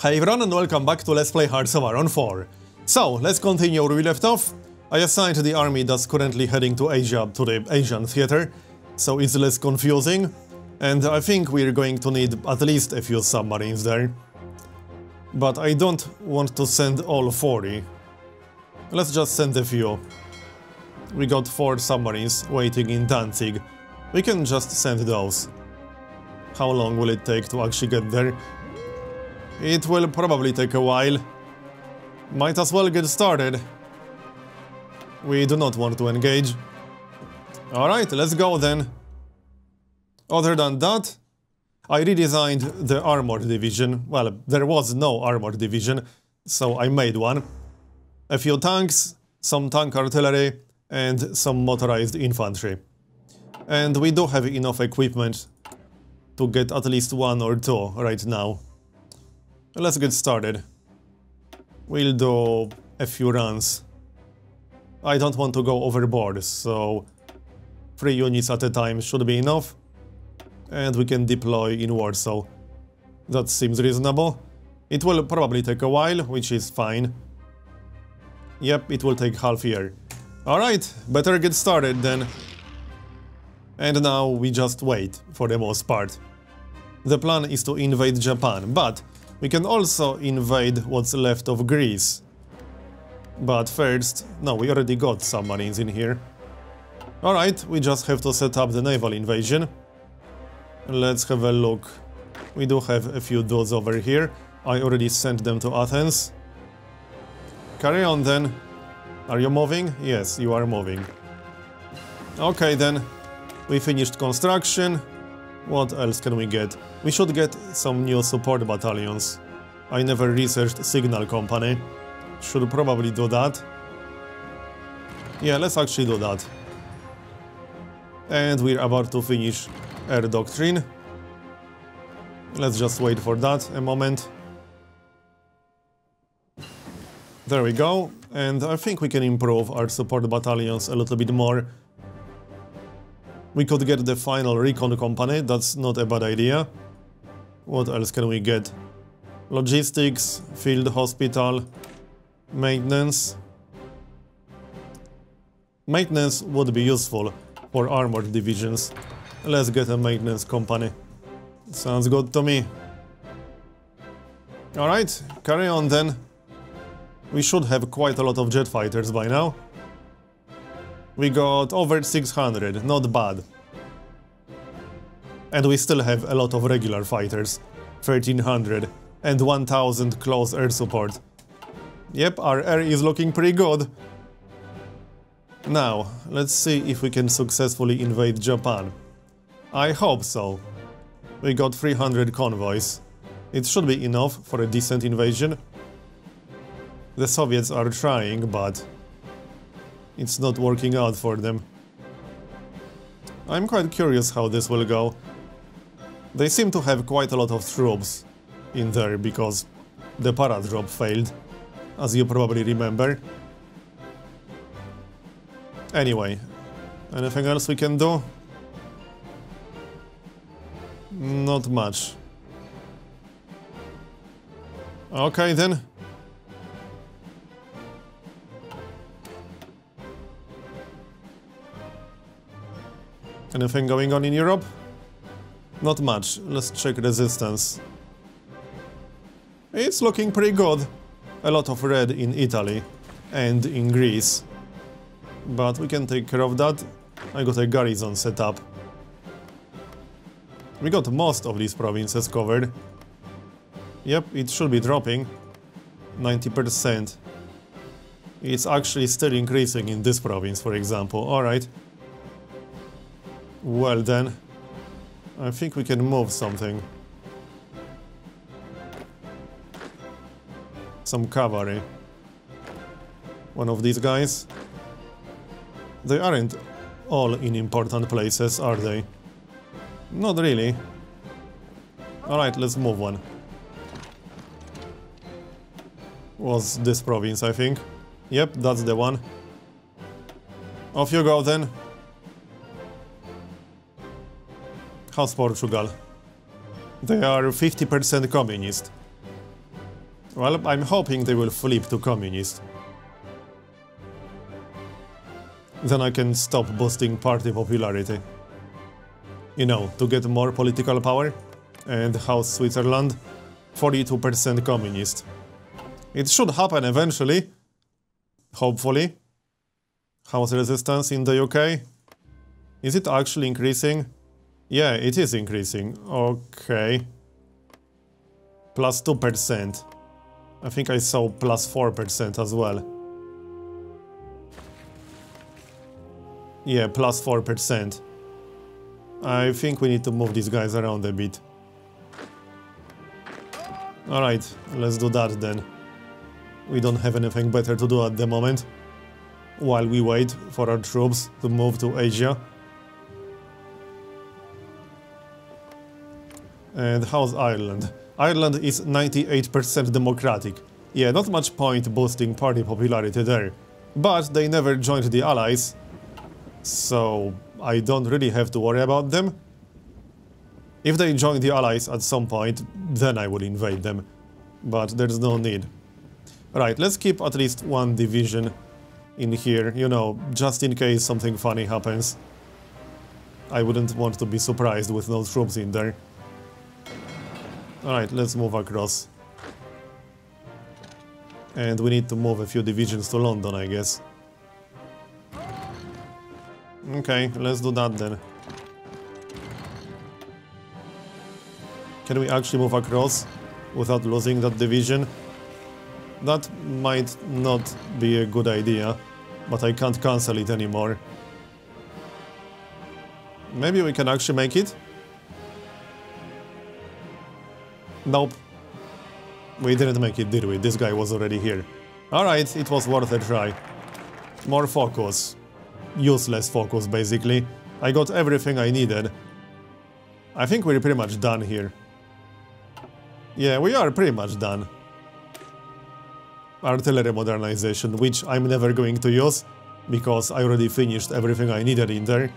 Hey everyone and welcome back to Let's Play HoI4. So, let's continue where we left off. I assigned the army that's currently heading to Asia to the Aegean theater, so it's less confusing. And I think we're going to need at least a few submarines there. But I don't want to send all 40. Let's just send a few. We got 4 submarines waiting in Danzig. We can just send those. How long will it take to actually get there? It will probably take a while. Might as well get started. We do not want to engage. Alright, let's go then. Other than that, I redesigned the armored division. Well, there was no armored division, so I made one. A few tanks, some tank artillery, and some motorized infantry. And we do have enough equipment to get at least 1 or 2 right now. Let's get started. We'll do a few runs. I don't want to go overboard, so 3 units at a time should be enough. And we can deploy in Warsaw. That seems reasonable. It will probably take a while, which is fine. Yep, it will take half a year. Alright, better get started then. And now we just wait, for the most part. The plan is to invade Japan, but we can also invade what's left of Greece. But first... no, we already got submarines in here. Alright, we just have to set up the naval invasion. Let's have a look. We do have a few dudes over here. I already sent them to Athens. Carry on then. Are you moving? Yes, you are moving. Okay then. We finished construction. What else can we get? We should get some new support battalions. I never researched Signal Company. Should probably do that. Yeah, let's actually do that. And we're about to finish Air Doctrine. Let's just wait for that a moment. There we go. And I think we can improve our support battalions a little bit more. We could get the final recon company, that's not a bad idea. What else can we get? Logistics, field hospital, maintenance. Maintenance would be useful for armored divisions. Let's get a maintenance company. Sounds good to me. Alright, carry on then. We should have quite a lot of jet fighters by now. We got over 600, not bad. And we still have a lot of regular fighters, 1300, and 1000 close air support. Yep, our air is looking pretty good. Now, let's see if we can successfully invade Japan. I hope so. We got 300 convoys. It should be enough for a decent invasion. The Soviets are trying, but it's not working out for them. I'm quite curious how this will go. They seem to have quite a lot of troops in there because the paradrop failed, as you probably remember. Anyway, anything else we can do? Not much. Okay then. Anything going on in Europe? Not much. Let's check resistance. It's looking pretty good. A lot of red in Italy and in Greece. But we can take care of that. I got a garrison set up. We got most of these provinces covered. Yep, it should be dropping. 90%. It's actually still increasing in this province, for example. Alright. Well then, I think we can move something. Some cavalry. One of these guys. They aren't all in important places, are they? Not really. Alright, let's move one. Was this province, I think. Yep, that's the one. Off you go then. How's Portugal? They are 50% communist. Well, I'm hoping they will flip to communist. Then I can stop boosting party popularity. You know, to get more political power. And House Switzerland, 42% communist. It should happen eventually. Hopefully. House resistance in the UK. Is it actually increasing? Yeah, it is increasing. Okay. Plus 2%. I think I saw plus 4% as well. Yeah, plus 4%. I think we need to move these guys around a bit. Alright, let's do that then. We don't have anything better to do at the moment. While we wait for our troops to move to Asia. And how's Ireland? Ireland is 98% democratic. Yeah, not much point boosting party popularity there. But they never joined the Allies, so I don't really have to worry about them. If they join the Allies at some point, then I will invade them. But there's no need. Right, let's keep at least one division in here, you know, just in case something funny happens. I wouldn't want to be surprised with no troops in there. Alright, let's move across. And we need to move a few divisions to London, I guess. Okay, let's do that then. Can we actually move across without losing that division? That might not be a good idea, but I can't cancel it anymore. Maybe we can actually make it? Nope. We didn't make it, did we? This guy was already here. Alright, it was worth a try. More focus. Useless focus, basically. I got everything I needed. I think we're pretty much done here. Yeah, we are pretty much done. Artillery modernization, which I'm never going to use, because I already finished everything I needed in there.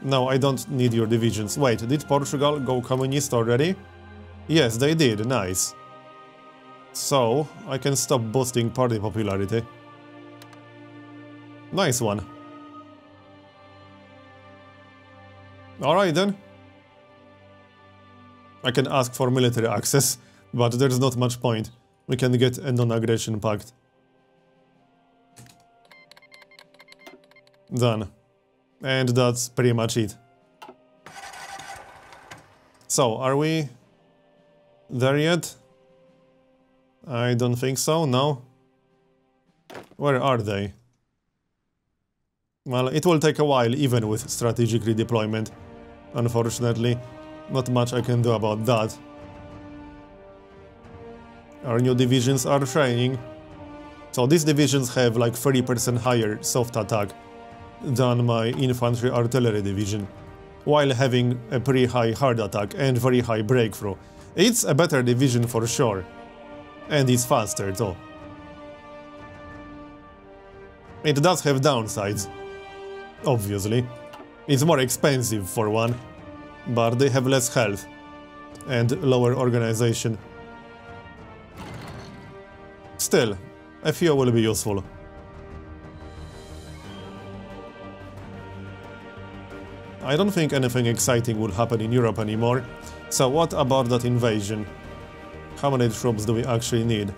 No, I don't need your divisions. Wait, did Portugal go communist already? Yes, they did, nice. So, I can stop boosting party popularity. Nice one. Alright then. I can ask for military access, but there's not much point. We can get a non-aggression pact. Done. And that's pretty much it. So, are we there yet? I don't think so, no. Where are they? Well, it will take a while even with strategic redeployment. Unfortunately, not much I can do about that. Our new divisions are training. So these divisions have like 30% higher soft attack than my infantry artillery division, while having a pretty high hard attack and very high breakthrough. It's a better division for sure. And it's faster too. It does have downsides. Obviously. It's more expensive for one, but they have less health and lower organization. Still, a few will be useful. I don't think anything exciting will happen in Europe anymore, so what about that invasion? How many troops do we actually need?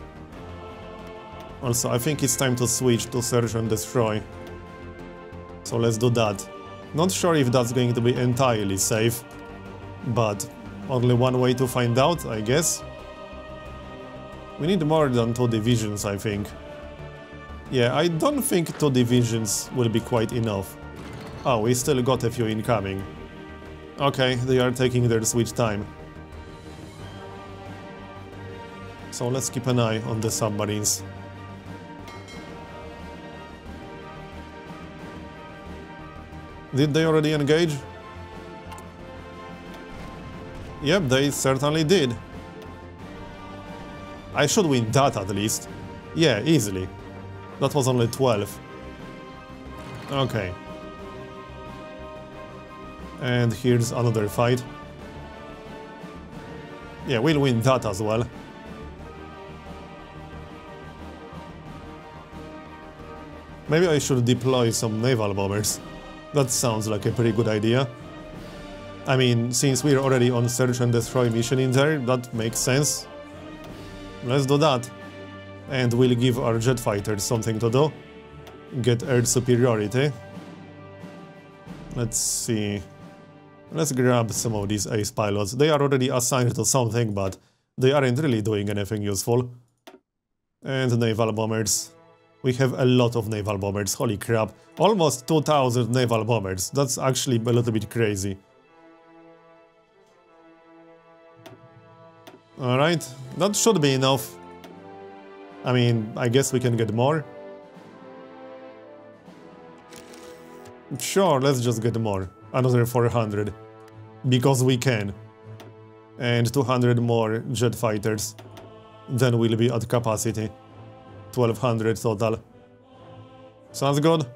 Also, I think it's time to switch to search and destroy. So let's do that. Not sure if that's going to be entirely safe, but only one way to find out, I guess. We need more than 2 divisions, I think. Yeah, I don't think 2 divisions will be quite enough. Oh, we still got a few incoming. Okay, they are taking their sweet time. So let's keep an eye on the submarines. Did they already engage? Yep, they certainly did. I should win that at least. Yeah, easily. That was only 12. Okay. And here's another fight. Yeah, we'll win that as well. Maybe I should deploy some naval bombers. That sounds like a pretty good idea. I mean, since we're already on search and destroy mission in there, that makes sense. Let's do that. And we'll give our jet fighters something to do. Get air superiority. Let's see. Let's grab some of these ace pilots. They are already assigned to something, but they aren't really doing anything useful. And naval bombers. We have a lot of naval bombers, holy crap. Almost 2,000 naval bombers. That's actually a little bit crazy. Alright, that should be enough. I mean, I guess we can get more. Sure, let's just get more. Another 400. Because we can. And 200 more jet fighters. Then we'll be at capacity. 1,200 total. Sounds good.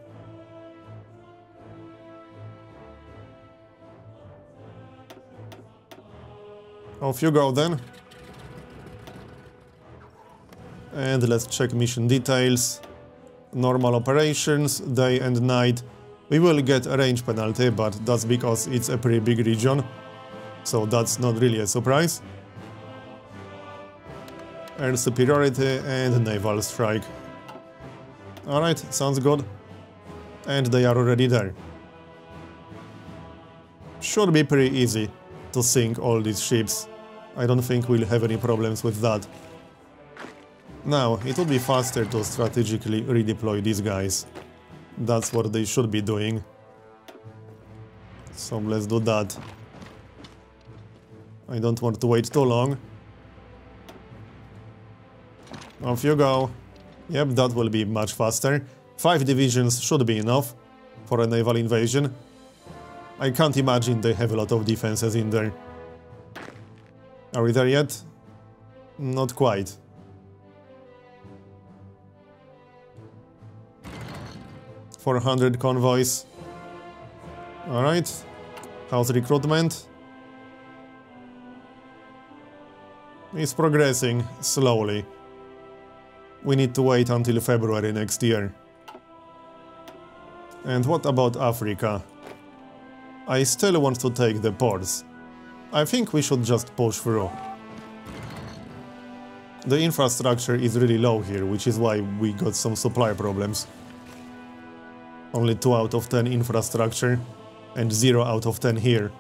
Off you go then. And let's check mission details. Normal operations, day and night. We will get a range penalty, but that's because it's a pretty big region. So that's not really a surprise. Air superiority and naval strike. Alright, sounds good. And they are already there. Should be pretty easy to sink all these ships. I don't think we'll have any problems with that. Now, it would be faster to strategically redeploy these guys. That's what they should be doing. So let's do that. I don't want to wait too long. Off you go. Yep, that will be much faster. 5 divisions should be enough for a naval invasion. I can't imagine they have a lot of defenses in there. Are we there yet? Not quite. $400 convoys. Alright. How's recruitment? It's progressing slowly. We need to wait until February next year. And what about Africa? I still want to take the ports. I think we should just push through. The infrastructure is really low here, which is why we got some supply problems. Only 2 out of 10 infrastructure and 0 out of 10 here.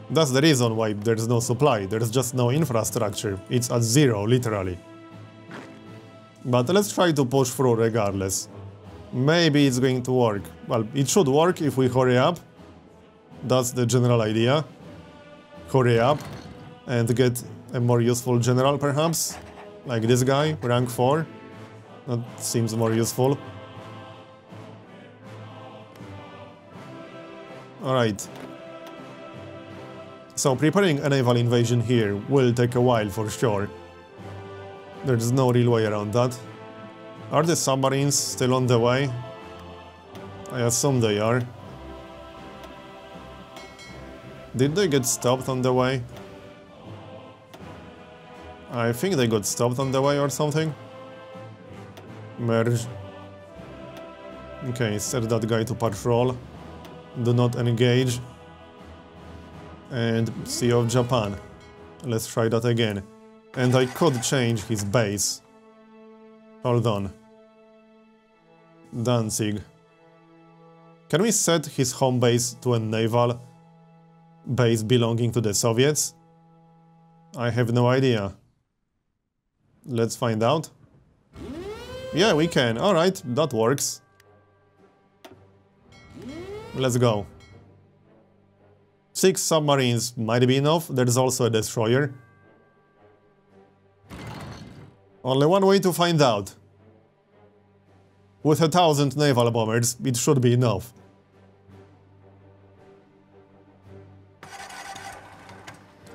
That's the reason why there's no supply, there's just no infrastructure. It's at 0, literally. But let's try to push through regardless. Maybe it's going to work. Well, it should work if we hurry up. That's the general idea. Hurry up and get a more useful general, perhaps. Like this guy, rank 4. That seems more useful. Alright. So preparing a naval invasion here will take a while for sure. There's no real way around that. Are the submarines still on the way? I assume they are. Did they get stopped on the way? I think they got stopped on the way or something. Merge. Okay, set that guy to patrol. Do not engage. And Sea of Japan. Let's try that again. And I could change his base. Hold on. Danzig. Can we set his home base to a naval base belonging to the Soviets? I have no idea. Let's find out. Yeah, we can. Alright, that works. Let's go. 6 submarines might be enough. There's also a destroyer. Only one way to find out. With 1,000 naval bombers, it should be enough.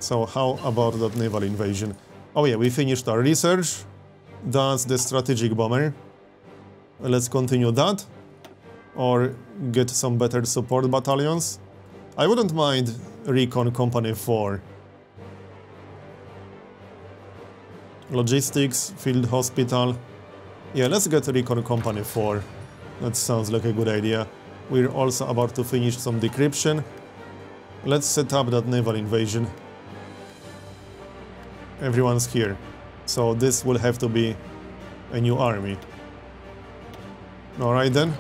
So how about that naval invasion? Oh yeah, we finished our research. That's the strategic bomber. Let's continue that. Or get some better support battalions. I wouldn't mind Recon Company 4. Logistics, field hospital. Yeah, let's get Recon Company 4. That sounds like a good idea. We're also about to finish some decryption. Let's set up that naval invasion. Everyone's here. So this will have to be a new army. Alright then.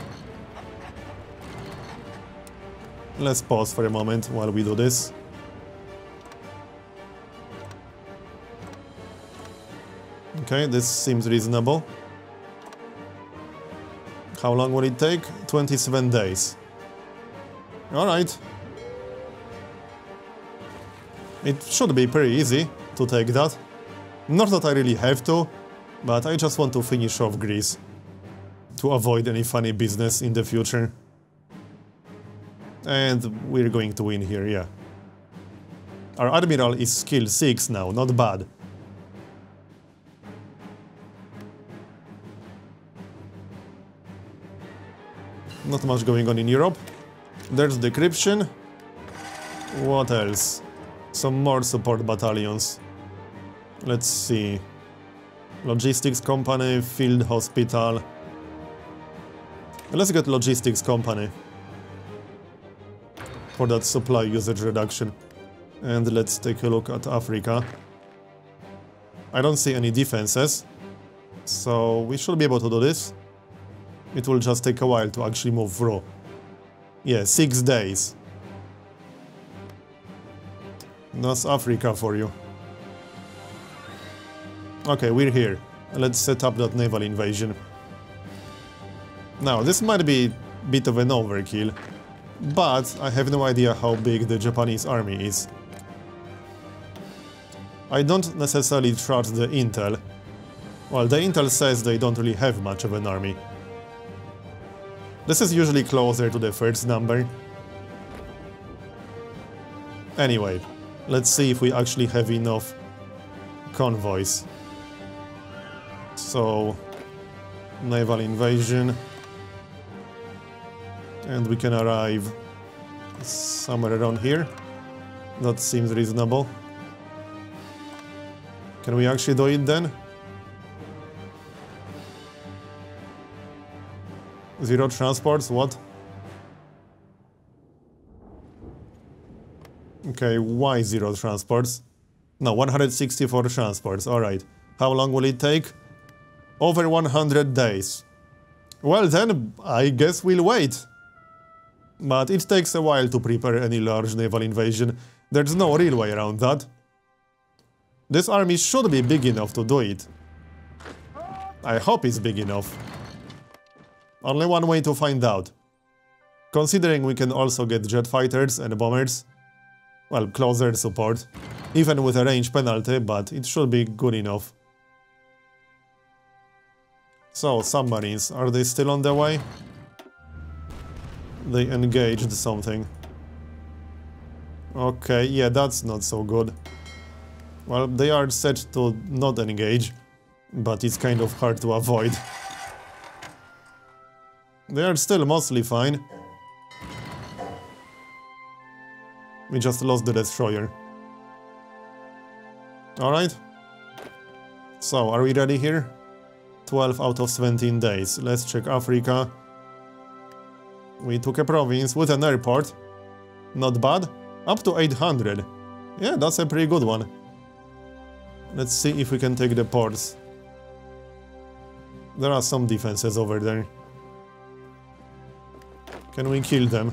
Let's pause for a moment while we do this. Okay, this seems reasonable. How long will it take? 27 days. Alright. It should be pretty easy to take that. Not that I really have to, but I just want to finish off Greece to avoid any funny business in the future. And we're going to win here, yeah. Our admiral is skill 6 now, not bad. Not much going on in Europe. There's decryption. What else? Some more support battalions. Let's see. Logistics company, field hospital. Let's get logistics company for that supply usage reduction. And let's take a look at Africa. I don't see any defenses, so we should be able to do this. It will just take a while to actually move through. Yeah, 6 days. That's Africa for you. Okay, we're here. Let's set up that naval invasion. Now, this might be a bit of an overkill, but I have no idea how big the Japanese army is. I don't necessarily trust the intel. Well, the intel says they don't really have much of an army. This is usually closer to the first number. Anyway, let's see if we actually have enough convoys. So, naval invasion. And we can arrive somewhere around here. That seems reasonable. Can we actually do it then? 0 transports, what? Okay, why 0 transports? No, 164 transports, alright. How long will it take? Over 100 days. Well then, I guess we'll wait. But it takes a while to prepare any large naval invasion. There's no real way around that. This army should be big enough to do it. I hope it's big enough. Only one way to find out. Considering we can also get jet fighters and bombers. Well, closer support. Even with a range penalty, but it should be good enough. So, submarines, are they still on their way? They engaged something. Okay, yeah, that's not so good. Well, they are set to not engage, but it's kind of hard to avoid. They are still mostly fine. We just lost the destroyer. Alright. So, are we ready here? 12 out of 17 days. Let's check Africa. We took a province with an airport. Not bad. Up to 800. Yeah, that's a pretty good one. Let's see if we can take the ports. There are some defenses over there. Can we kill them?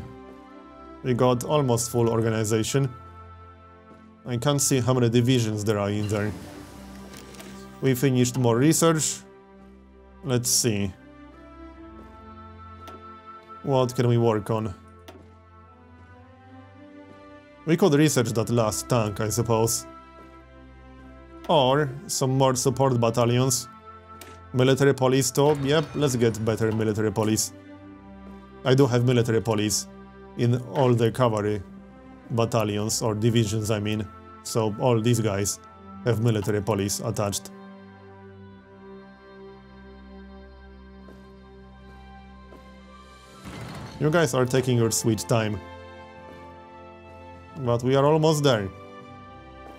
We got almost full organization. I can't see how many divisions there are in there. We finished more research. Let's see. What can we work on? We could research that last tank, I suppose. Or some more support battalions. Military police too. Yep, let's get better military police. I do have military police in all the cavalry battalions, or divisions I mean. So all these guys have military police attached. You guys are taking your sweet time. But we are almost there.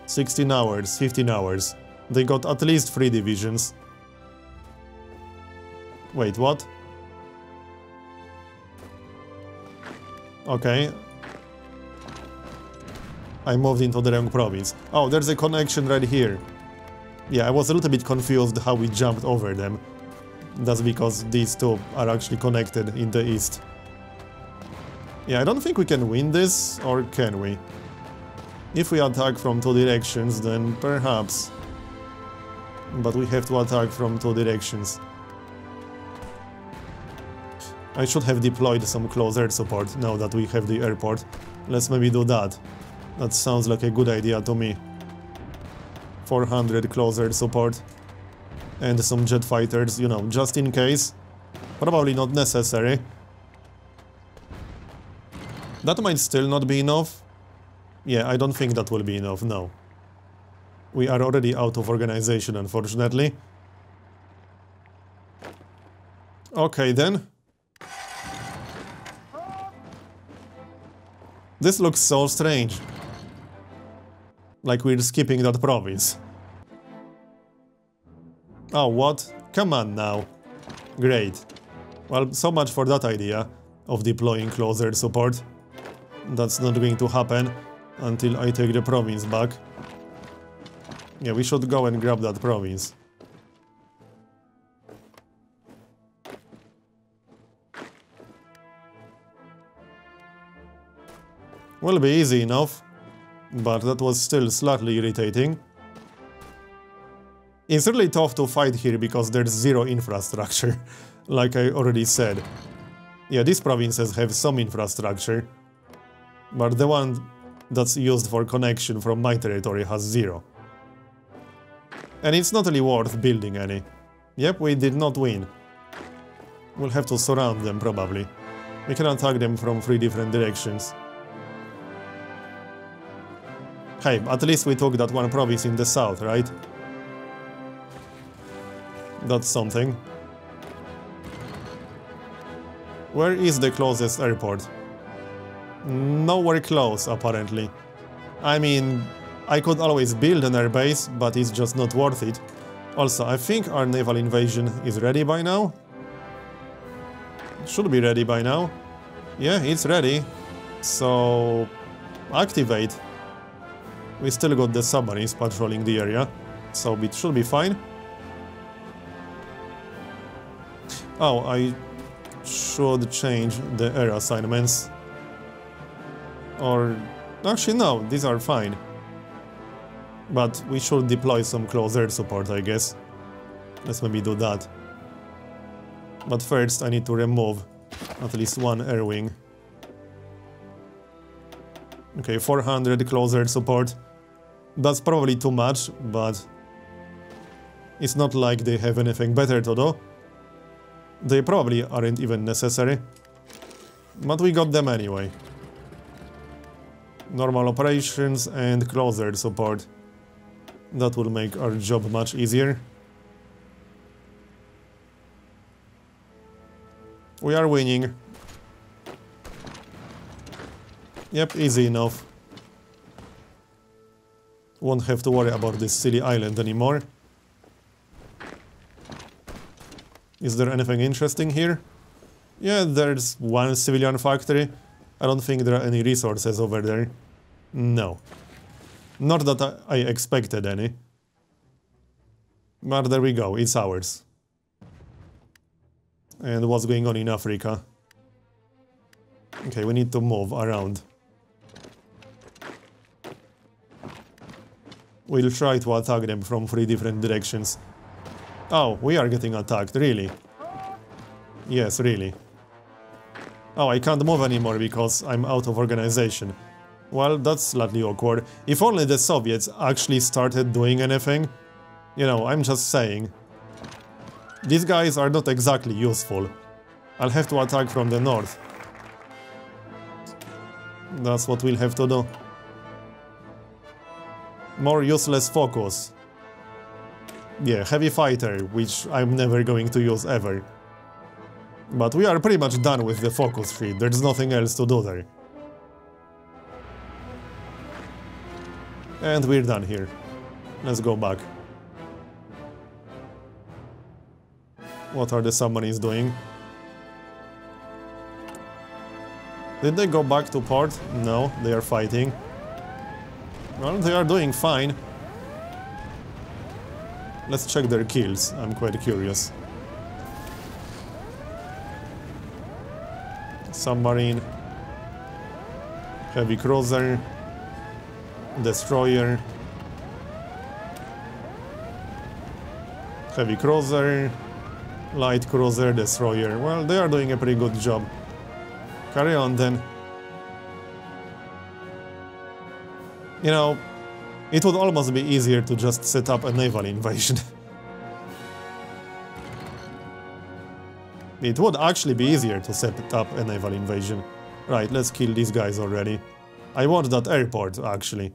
16 hours, 15 hours. They got at least 3 divisions. Wait, what? Okay. I moved into the wrong province. Oh, there's a connection right here. Yeah, I was a little bit confused how we jumped over them. That's because these two are actually connected in the east. Yeah, I don't think we can win this, or can we? If we attack from 2 directions, then perhaps. But we have to attack from 2 directions. I should have deployed some close air support now that we have the airport. Let's maybe do that. That sounds like a good idea to me. 400 close air support. And some jet fighters, you know, just in case. Probably not necessary. That might still not be enough. Yeah, I don't think that will be enough, no. We are already out of organization, unfortunately. Okay, then. This looks so strange. Like we're skipping that province. Oh, what? Come on now. Great. Well, so much for that idea of deploying close air support. That's not going to happen until I take the province back. Yeah, we should go and grab that province. Will be easy enough, but that was still slightly irritating. It's really tough to fight here because there's zero infrastructure, like I already said. Yeah, these provinces have some infrastructure, but the one that's used for connection from my territory has 0. And it's not really worth building any. Yep, we did not win. We'll have to surround them, probably. We can attack them from 3 different directions. Hey, at least we took that one province in the south, right? That's something. Where is the closest airport? Nowhere close, apparently. I mean, I could always build an airbase, but it's just not worth it. Also, I think our naval invasion is ready by now. It should be ready by now. Yeah, it's ready. So, activate. We still got the submarines patrolling the area, so it should be fine. Oh, I should change the air assignments. Or... actually no, these are fine. But we should deploy some close air support, I guess. Let's maybe do that. But first I need to remove at least 1 air wing. Okay, 400 close air support. That's probably too much, but it's not like they have anything better to do. They probably aren't even necessary. But we got them anyway. Normal operations and close air support. That will make our job much easier. We are winning. Yep, easy enough. Won't have to worry about this silly island anymore. Is there anything interesting here? Yeah, there's 1 civilian factory. I don't think there are any resources over there. No. Not that I expected any. But there we go, it's ours. And what's going on in Africa? Okay, we need to move around. We'll try to attack them from 3 different directions. Oh, we are getting attacked, really? Yes, really. Oh, I can't move anymore because I'm out of organization. Well, that's slightly awkward. If only the Soviets actually started doing anything. You know, I'm just saying. These guys are not exactly useful. I'll have to attack from the north. That's what we'll have to do. More useless focus. Yeah, heavy fighter, which I'm never going to use ever. But we are pretty much done with the focus feed, there's nothing else to do there. And we're done here. Let's go back. What are the submarines doing? Did they go back to port? No, they are fighting. Well, they are doing fine. Let's check their kills, I'm quite curious. Submarine. Heavy cruiser. Destroyer. Heavy cruiser. Light cruiser, destroyer. Well, they are doing a pretty good job. Carry on then. You know, it would almost be easier to just set up a naval invasion. It would actually be easier to set up a naval invasion. Right, let's kill these guys already. I want that airport, actually.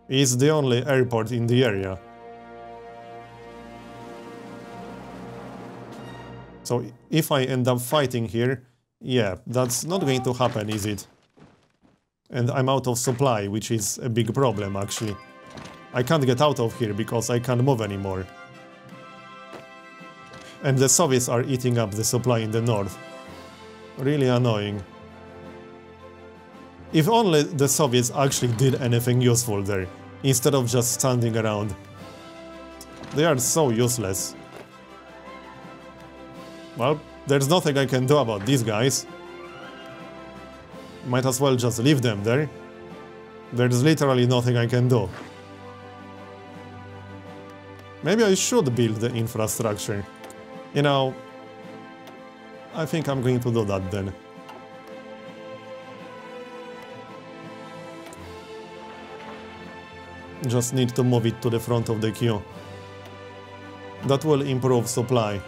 It's the only airport in the area. So, if I end up fighting here, yeah, that's not going to happen, is it? And I'm out of supply, which is a big problem, actually. I can't get out of here because I can't move anymore. And the Soviets are eating up the supply in the north. Really annoying. If only the Soviets actually did anything useful there, instead of just standing around. They are so useless. Well, there's nothing I can do about these guys. Might as well just leave them there. There's literally nothing I can do. Maybe I should build the infrastructure. You know, I think I'm going to do that then. Just need to move it to the front of the queue. That will improve supply.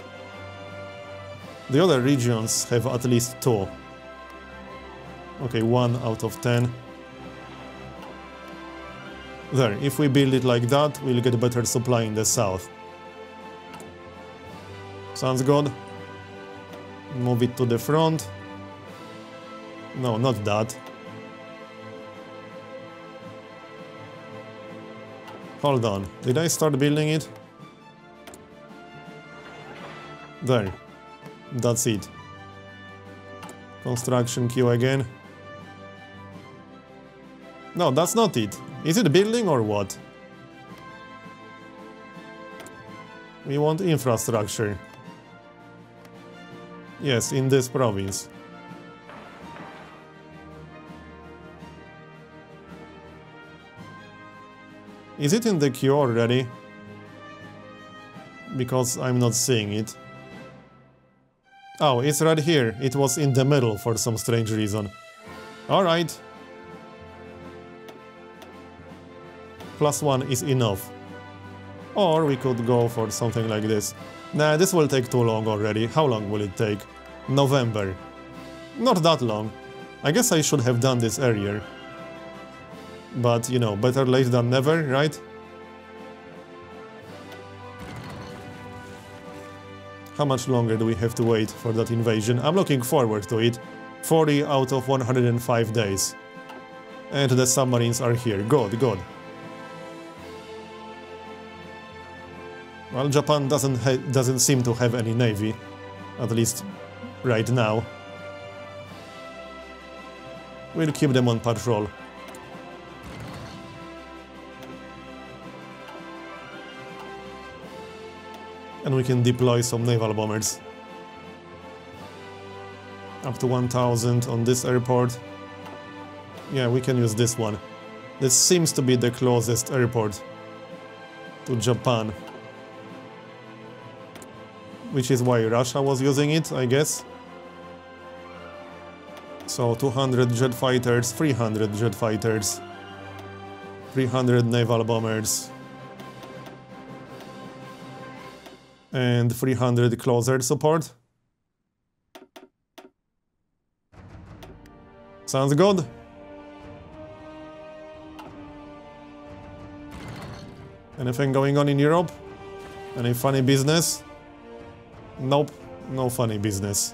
The other regions have at least 2. Okay, 1 out of 10. There, if we build it like that, we'll get better supply in the south. Sounds good. Move it to the front. No, not that. Hold on, did I start building it? There. That's it. Construction queue again. No, that's not it. Is it building or what? We want infrastructure. Yes, in this province. Is it in the queue already? Because I'm not seeing it. Oh, it's right here. It was in the middle for some strange reason. Alright. +1 is enough. Or we could go for something like this. Nah, this will take too long already. How long will it take? November. Not that long. I guess I should have done this earlier. But, you know, better late than never, right? How much longer do we have to wait for that invasion? I'm looking forward to it. 40 out of 105 days. And the submarines are here. Good, good. Well, Japan doesn't seem to have any navy. At least right now. We'll keep them on patrol. And we can deploy some naval bombers. Up to 1000 on this airport. Yeah, we can use this one. This seems to be the closest airport to Japan. Which is why Russia was using it, I guess. So 200 jet fighters, 300 jet fighters, 300 naval bombers, and 300 close air support. Sounds good. Anything going on in Europe? Any funny business? Nope, no funny business.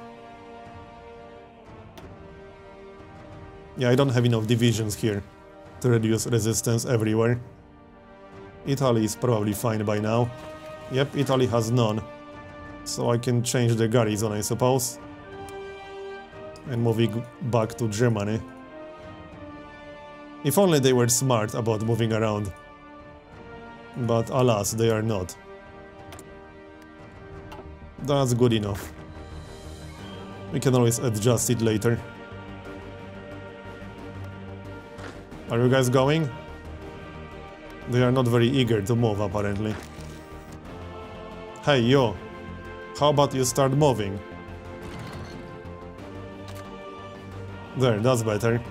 Yeah, I don't have enough divisions here to reduce resistance everywhere. Italy is probably fine by now. Yep, Italy has none. So I can change the garrison, I suppose. And move it back to Germany. If only they were smart about moving around. But alas, they are not. That's good enough. We can always adjust it later. Are you guys going? They are not very eager to move, apparently. Hey, yo. How about you start moving? There, that's better.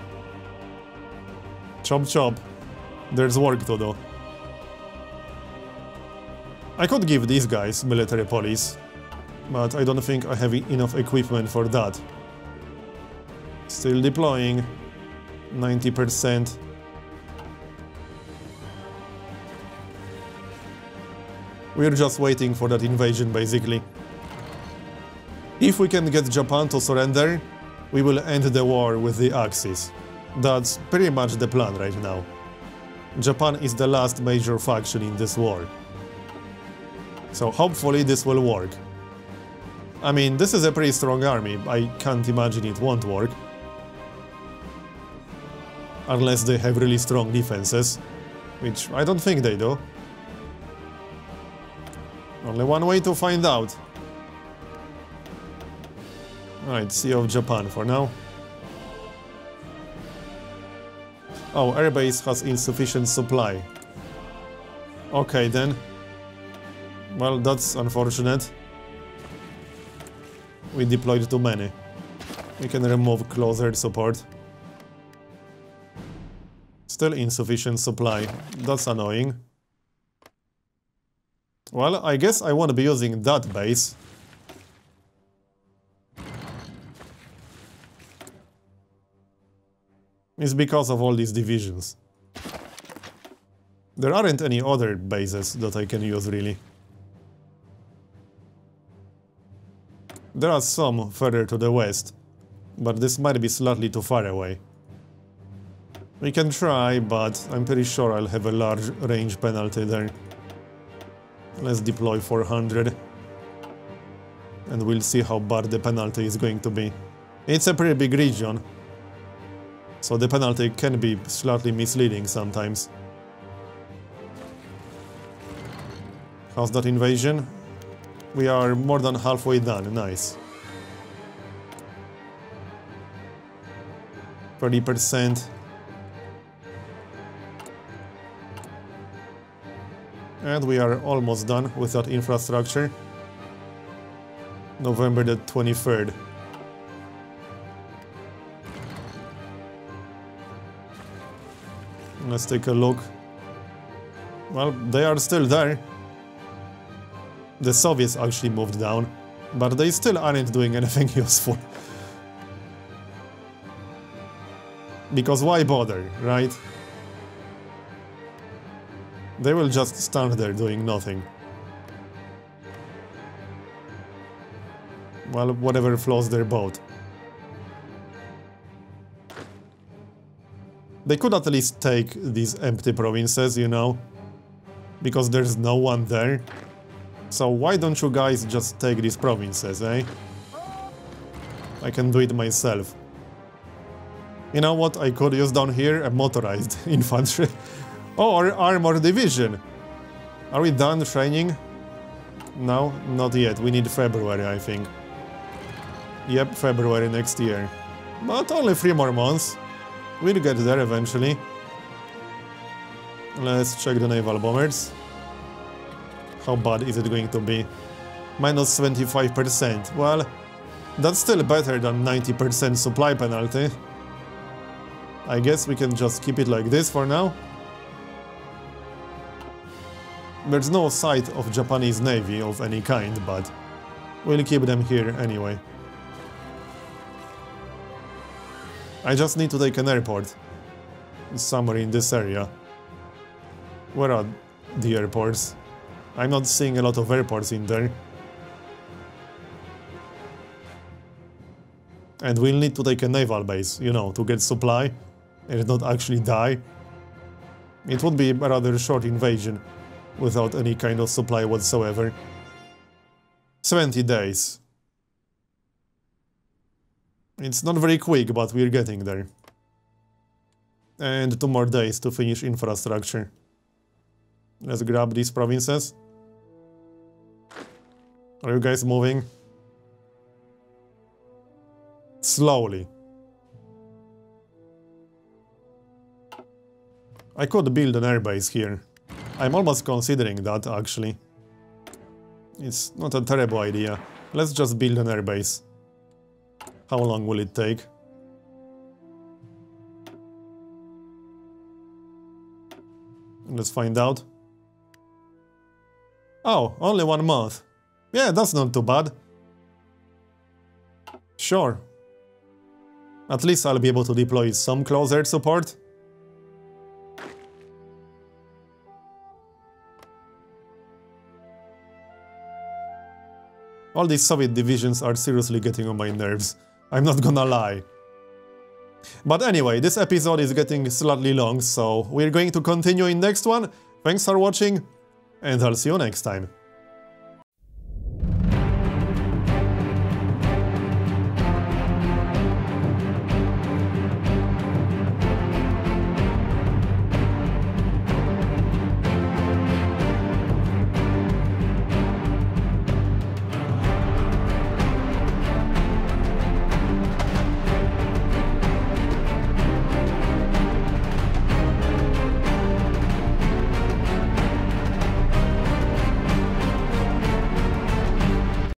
Chop chop. There's work to do. I could give these guys military police, but I don't think I have enough equipment for that. Still deploying. 90%. We're just waiting for that invasion, basically. If we can get Japan to surrender, we will end the war with the Axis. That's pretty much the plan right now. Japan is the last major faction in this war. So hopefully this will work. I mean, this is a pretty strong army. I can't imagine it won't work. Unless they have really strong defenses, which I don't think they do. Only one way to find out. Alright, Sea of Japan for now. Oh, airbase has insufficient supply. Okay then. Well, that's unfortunate. We deployed too many. We can remove closer support. Still insufficient supply. That's annoying. Well, I guess I won't be using that base. It's because of all these divisions. There aren't any other bases that I can use, really. There are some further to the west, but this might be slightly too far away. We can try, but I'm pretty sure I'll have a large range penalty there. Let's deploy 400. And we'll see how bad the penalty is going to be. It's a pretty big region, so the penalty can be slightly misleading sometimes. How's that invasion? We are more than halfway done, nice. 30%. And we are almost done with that infrastructure. November the 23rd. Let's take a look. Well, they are still there. The Soviets actually moved down, but they still aren't doing anything useful. Because why bother, right? They will just stand there doing nothing. Well, whatever floats their boat. They could at least take these empty provinces, you know? Because there's no one there. So why don't you guys just take these provinces, eh? I can do it myself. You know what I could use down here? A motorized infantry. Or armor division. Are we done training? No, not yet. We need February, I think. Yep, February next year. But only 3 more months. We'll get there eventually. Let's check the naval bombers. How bad is it going to be? Minus 25%. Well, that's still better than 90% supply penalty. I guess we can just keep it like this for now. There's no sight of Japanese navy of any kind, but we'll keep them here anyway. I just need to take an airport. Somewhere in this area. Where are the airports? I'm not seeing a lot of airports in there. And we'll need to take a naval base, you know, to get supply and not actually die. It would be a rather short invasion without any kind of supply whatsoever. 70 days. It's not very quick, but we're getting there. And 2 more days to finish infrastructure. Let's grab these provinces. Are you guys moving? Slowly. I could build an airbase here. I'm almost considering that, actually. It's not a terrible idea. Let's just build an airbase. How long will it take? Let's find out. Oh, only 1 month. Yeah, that's not too bad. Sure. At least I'll be able to deploy some close air support. All these Soviet divisions are seriously getting on my nerves. I'm not gonna lie. But anyway, this episode is getting slightly long, so we're going to continue in next one. Thanks for watching, and I'll see you next time.